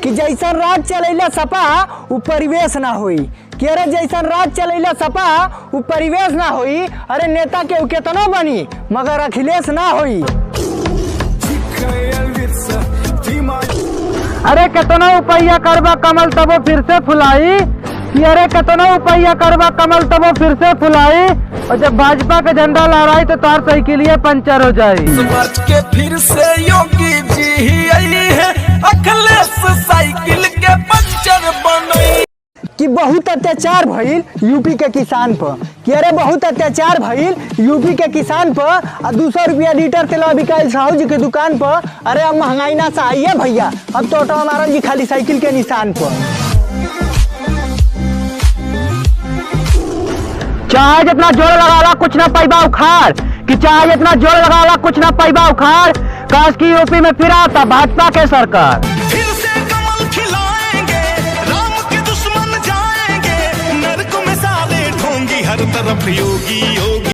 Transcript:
कि जैसा राज चलेला सपा वो परिवेश ना होई, कि अरे जैसा राज चलेला सपा वो परिवेश ना होई। अरे नेता के केतनो बनी मगर अखिलेश ना होई। अरे केतनो उपैया करबा कमल तबो फिर से फुलाई, कि अरे केतनो उपैया करबा कमल तबो फिर से फुलाई। और जब भाजपा का झंडा लहराई तो तार साइकिलिया पंचर हो जाई। के फिर से योगी जी ही आई है, अखिलेश साइकिल के पंचर बनई। कि बहुत अत्याचार भइल यूपी के किसान पर, कि अरे बहुत अत्याचार भइल यूपी के किसान पर। 200 रुपया लीटर तेल बिकाइल साहू जी के दुकान पर। अरे अब महंगाई ना चाहिए भैया, अब तो ऑटो हमारा जी खाली साइकिल के निशान पर। चाहे जितना जोर लगाला कुछ ना पैबा उखाड़, कि चाहे जितना जोर लगाला कुछ ना पैबा उखाड़। काश की यूपी में फिर आता भाजपा के सरकार। फिर से कमल खिलाएंगे, राम के दुश्मन जाएंगे, नरक में साले ढोंगी हर तरफ योगी।